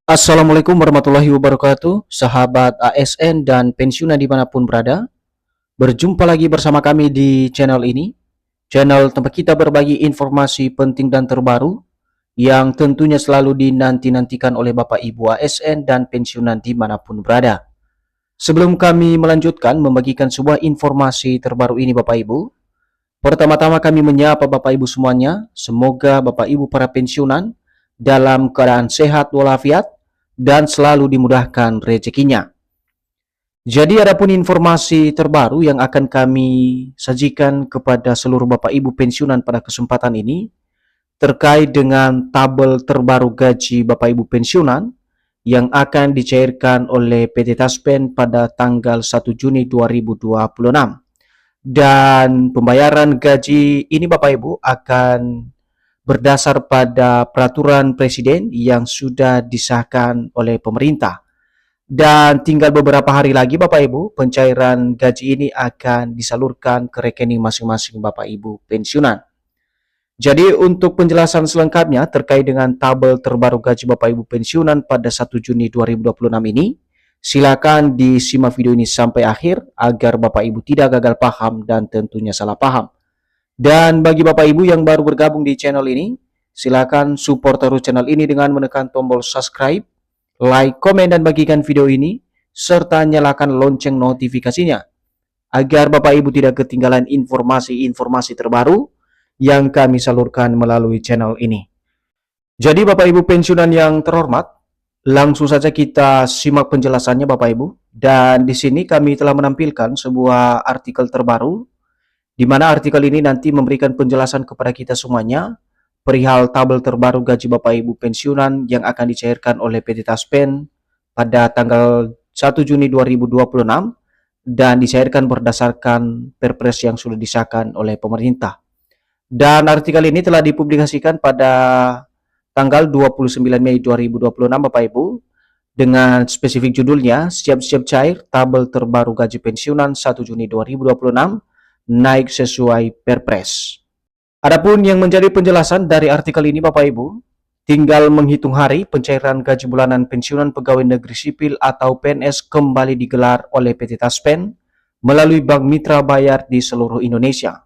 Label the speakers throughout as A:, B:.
A: Assalamualaikum warahmatullahi wabarakatuh, sahabat ASN dan pensiunan dimanapun berada. Berjumpa lagi bersama kami di channel ini, channel tempat kita berbagi informasi penting dan terbaru yang tentunya selalu dinanti-nantikan oleh Bapak Ibu ASN dan pensiunan dimanapun berada. Sebelum kami melanjutkan membagikan sebuah informasi terbaru ini Bapak Ibu, pertama-tama kami menyapa Bapak Ibu semuanya, semoga Bapak Ibu para pensiunan dalam keadaan sehat walafiat dan selalu dimudahkan rezekinya. Jadi adapun informasi terbaru yang akan kami sajikan kepada seluruh Bapak Ibu pensiunan pada kesempatan ini terkait dengan tabel terbaru gaji Bapak Ibu pensiunan yang akan dicairkan oleh PT Taspen pada tanggal 1 Juni 2026. Dan pembayaran gaji ini Bapak Ibu akan berdasar pada peraturan presiden yang sudah disahkan oleh pemerintah. Dan tinggal beberapa hari lagi Bapak Ibu, pencairan gaji ini akan disalurkan ke rekening masing-masing Bapak Ibu pensiunan. Jadi untuk penjelasan selengkapnya terkait dengan tabel terbaru gaji Bapak Ibu pensiunan pada 1 Juni 2026 ini, silakan disimak video ini sampai akhir agar Bapak Ibu tidak gagal paham dan tentunya salah paham. Dan bagi Bapak Ibu yang baru bergabung di channel ini, silakan support terus channel ini dengan menekan tombol subscribe, like, komen, dan bagikan video ini, serta nyalakan lonceng notifikasinya, agar Bapak Ibu tidak ketinggalan informasi-informasi terbaru yang kami salurkan melalui channel ini. Jadi Bapak Ibu pensiunan yang terhormat, langsung saja kita simak penjelasannya Bapak Ibu. Dan di sini kami telah menampilkan sebuah artikel terbaru, di mana artikel ini nanti memberikan penjelasan kepada kita semuanya perihal tabel terbaru gaji Bapak Ibu pensiunan yang akan dicairkan oleh PT Taspen pada tanggal 1 Juni 2026 dan dicairkan berdasarkan Perpres yang sudah disahkan oleh pemerintah. Dan artikel ini telah dipublikasikan pada tanggal 29 Mei 2026 Bapak Ibu dengan spesifik judulnya Siap-siap cair tabel terbaru gaji pensiunan 1 Juni 2026 naik sesuai Perpres. Adapun yang menjadi penjelasan dari artikel ini Bapak Ibu, tinggal menghitung hari pencairan gaji bulanan pensiunan pegawai negeri sipil atau PNS kembali digelar oleh PT Taspen melalui Bank Mitra Bayar di seluruh Indonesia.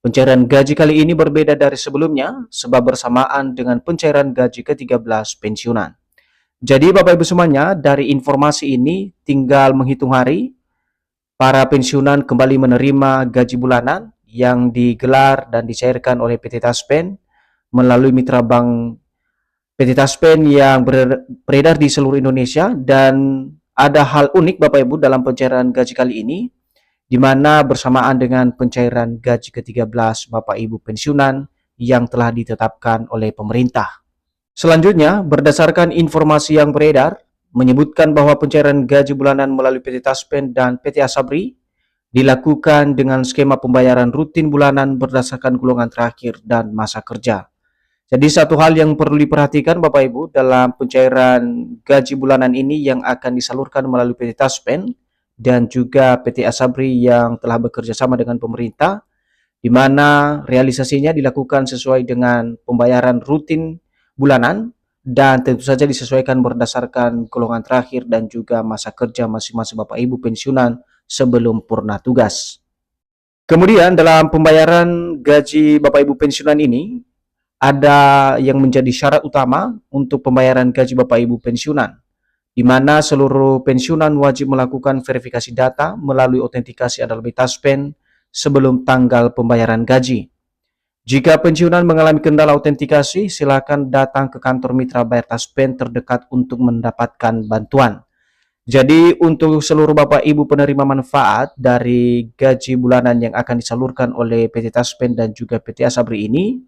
A: Pencairan gaji kali ini berbeda dari sebelumnya sebab bersamaan dengan pencairan gaji ke-13 pensiunan. Jadi Bapak Ibu semuanya, dari informasi ini tinggal menghitung hari para pensiunan kembali menerima gaji bulanan yang digelar dan dicairkan oleh PT Taspen melalui mitra bank PT Taspen yang beredar di seluruh Indonesia. Dan ada hal unik Bapak Ibu dalam pencairan gaji kali ini, di mana bersamaan dengan pencairan gaji ke-13 Bapak Ibu pensiunan yang telah ditetapkan oleh pemerintah. Selanjutnya, berdasarkan informasi yang beredar, menyebutkan bahwa pencairan gaji bulanan melalui PT Taspen dan PT Asabri dilakukan dengan skema pembayaran rutin bulanan berdasarkan golongan terakhir dan masa kerja. Jadi satu hal yang perlu diperhatikan Bapak Ibu dalam pencairan gaji bulanan ini yang akan disalurkan melalui PT Taspen dan juga PT Asabri yang telah bekerja sama dengan pemerintah, di mana realisasinya dilakukan sesuai dengan pembayaran rutin bulanan dan tentu saja disesuaikan berdasarkan golongan terakhir dan juga masa kerja masing-masing Bapak Ibu pensiunan sebelum purna tugas. Kemudian dalam pembayaran gaji Bapak Ibu pensiunan ini, ada yang menjadi syarat utama untuk pembayaran gaji Bapak Ibu pensiunan, di mana seluruh pensiunan wajib melakukan verifikasi data melalui autentikasi Adobe Taspen sebelum tanggal pembayaran gaji. Jika pensiunan mengalami kendala autentikasi, silakan datang ke kantor Mitra Bayar Taspen terdekat untuk mendapatkan bantuan. Jadi untuk seluruh Bapak Ibu penerima manfaat dari gaji bulanan yang akan disalurkan oleh PT Taspen dan juga PT Asabri ini,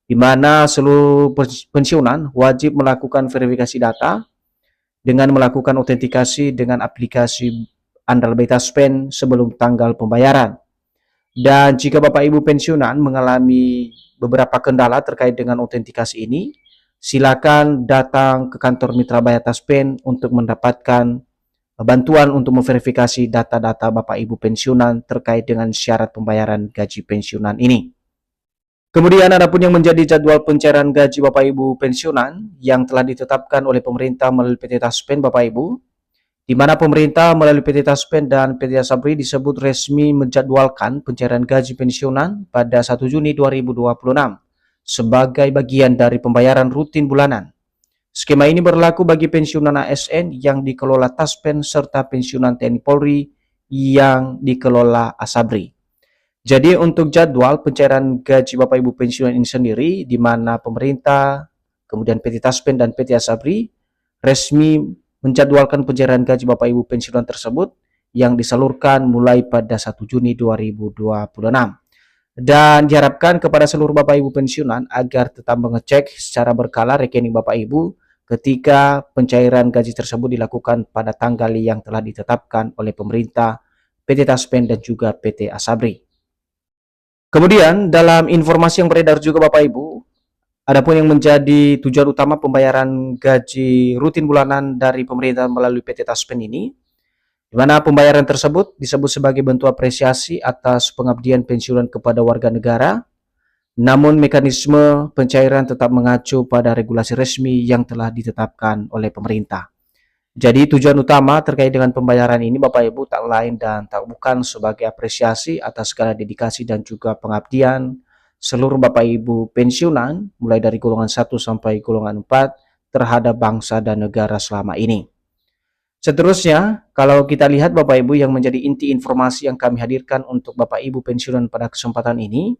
A: di mana seluruh pensiunan wajib melakukan verifikasi data dengan melakukan autentikasi dengan aplikasi Andal Taspen sebelum tanggal pembayaran. Dan jika Bapak Ibu pensiunan mengalami beberapa kendala terkait dengan autentikasi ini, silakan datang ke kantor Mitra Bayar Taspen untuk mendapatkan bantuan untuk memverifikasi data-data Bapak Ibu pensiunan terkait dengan syarat pembayaran gaji pensiunan ini. Kemudian adapun yang menjadi jadwal pencairan gaji Bapak Ibu pensiunan yang telah ditetapkan oleh pemerintah melalui PT Taspen Bapak Ibu, di mana pemerintah melalui PT Taspen dan PT Asabri disebut resmi menjadwalkan pencairan gaji pensiunan pada 1 Juni 2026 sebagai bagian dari pembayaran rutin bulanan. Skema ini berlaku bagi pensiunan ASN yang dikelola Taspen serta pensiunan TNI Polri yang dikelola Asabri. Jadi untuk jadwal pencairan gaji Bapak Ibu pensiunan ini sendiri, di mana pemerintah, kemudian PT Taspen dan PT Asabri resmi menjadwalkan pencairan gaji Bapak Ibu pensiunan tersebut yang disalurkan mulai pada 1 Juni 2026. Dan diharapkan kepada seluruh Bapak Ibu pensiunan agar tetap mengecek secara berkala rekening Bapak Ibu ketika pencairan gaji tersebut dilakukan pada tanggal yang telah ditetapkan oleh pemerintah, PT Taspen dan juga PT Asabri. Kemudian dalam informasi yang beredar juga Bapak Ibu, adapun yang menjadi tujuan utama pembayaran gaji rutin bulanan dari pemerintah melalui PT Taspen ini, di mana pembayaran tersebut disebut sebagai bentuk apresiasi atas pengabdian pensiunan kepada warga negara, namun mekanisme pencairan tetap mengacu pada regulasi resmi yang telah ditetapkan oleh pemerintah. Jadi tujuan utama terkait dengan pembayaran ini Bapak Ibu tak lain dan tak bukan sebagai apresiasi atas segala dedikasi dan juga pengabdian seluruh Bapak Ibu pensiunan mulai dari golongan 1 sampai golongan 4 terhadap bangsa dan negara selama ini. Seterusnya, kalau kita lihat Bapak Ibu yang menjadi inti informasi yang kami hadirkan untuk Bapak Ibu pensiunan pada kesempatan ini,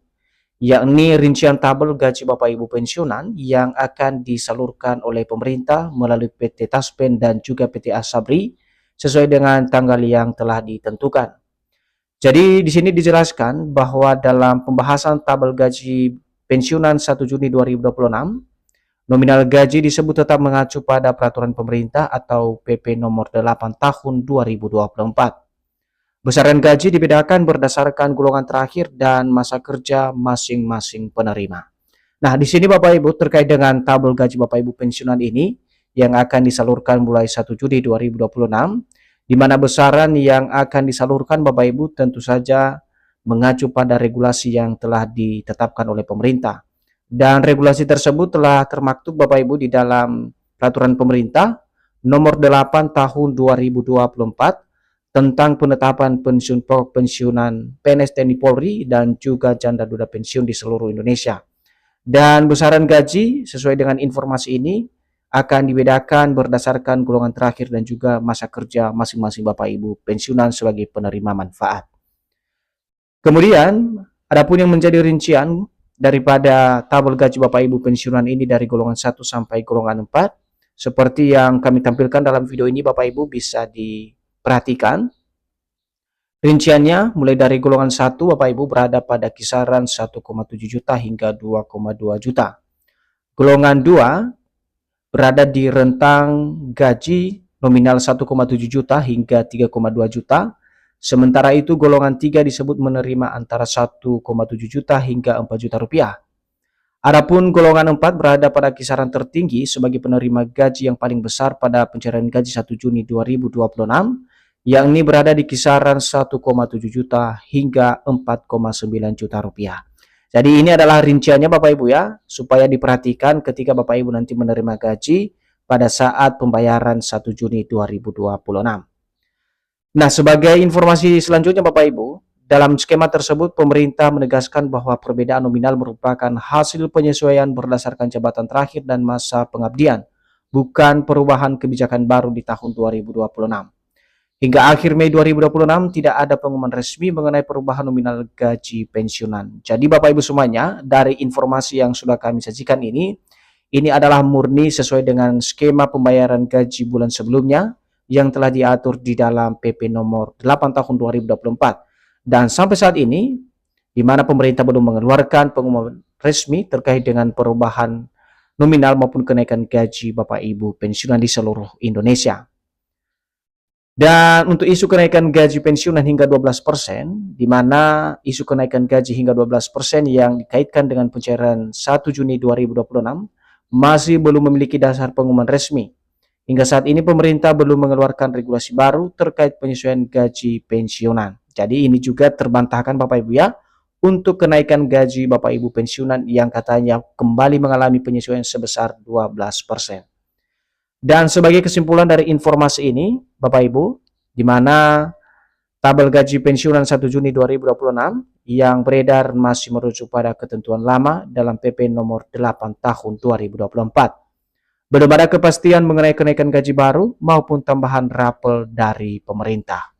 A: yakni rincian tabel gaji Bapak Ibu pensiunan yang akan disalurkan oleh pemerintah melalui PT Taspen dan juga PT Asabri sesuai dengan tanggal yang telah ditentukan. Jadi di sini dijelaskan bahwa dalam pembahasan tabel gaji pensiunan 1 Juni 2026, nominal gaji disebut tetap mengacu pada peraturan pemerintah atau PP nomor 8 tahun 2024. Besaran gaji dibedakan berdasarkan golongan terakhir dan masa kerja masing-masing penerima. Nah, di sini Bapak Ibu terkait dengan tabel gaji Bapak Ibu pensiunan ini yang akan disalurkan mulai 1 Juli 2026, di mana besaran yang akan disalurkan Bapak Ibu tentu saja mengacu pada regulasi yang telah ditetapkan oleh pemerintah. Dan regulasi tersebut telah termaktub Bapak Ibu di dalam peraturan pemerintah nomor 8 tahun 2024 tentang penetapan pensiun pokok pensiunan PNS TNI Polri dan juga janda duda pensiun di seluruh Indonesia. Dan besaran gaji sesuai dengan informasi ini akan dibedakan berdasarkan golongan terakhir dan juga masa kerja masing-masing Bapak Ibu pensiunan sebagai penerima manfaat. Kemudian, adapun yang menjadi rincian daripada tabel gaji Bapak Ibu pensiunan ini dari golongan 1 sampai golongan 4, seperti yang kami tampilkan dalam video ini Bapak Ibu bisa diperhatikan. Rinciannya mulai dari golongan 1 Bapak Ibu berada pada kisaran 1,7 juta hingga 2,2 juta. Golongan 2 berada di rentang gaji nominal 1,7 juta hingga 3,2 juta. Sementara itu golongan 3 disebut menerima antara 1,7 juta hingga 4 juta rupiah. Adapun golongan 4 berada pada kisaran tertinggi sebagai penerima gaji yang paling besar pada pencairan gaji 1 Juni 2026, yakni berada di kisaran 1,7 juta hingga 4,9 juta rupiah. Jadi ini adalah rinciannya Bapak Ibu ya, supaya diperhatikan ketika Bapak Ibu nanti menerima gaji pada saat pembayaran 1 Juni 2026. Nah, sebagai informasi selanjutnya Bapak Ibu, dalam skema tersebut pemerintah menegaskan bahwa perbedaan nominal merupakan hasil penyesuaian berdasarkan jabatan terakhir dan masa pengabdian, bukan perubahan kebijakan baru di tahun 2026. Hingga akhir Mei 2026 tidak ada pengumuman resmi mengenai perubahan nominal gaji pensiunan. Jadi Bapak Ibu semuanya, dari informasi yang sudah kami sajikan ini adalah murni sesuai dengan skema pembayaran gaji bulan sebelumnya yang telah diatur di dalam PP nomor 8 tahun 2024. Dan sampai saat ini, di mana pemerintah belum mengeluarkan pengumuman resmi terkait dengan perubahan nominal maupun kenaikan gaji Bapak Ibu pensiunan di seluruh Indonesia. Dan untuk isu kenaikan gaji pensiunan hingga 12%, di mana isu kenaikan gaji hingga 12% yang dikaitkan dengan pencairan 1 Juni 2026 masih belum memiliki dasar pengumuman resmi. Hingga saat ini pemerintah belum mengeluarkan regulasi baru terkait penyesuaian gaji pensiunan. Jadi ini juga terbantahkan Bapak Ibu ya untuk kenaikan gaji Bapak Ibu pensiunan yang katanya kembali mengalami penyesuaian sebesar 12%. Dan sebagai kesimpulan dari informasi ini, Bapak Ibu, di mana tabel gaji pensiunan 1 Juni 2026 yang beredar masih merujuk pada ketentuan lama dalam PP nomor 8 tahun 2024. Belum ada kepastian mengenai kenaikan gaji baru maupun tambahan rapel dari pemerintah.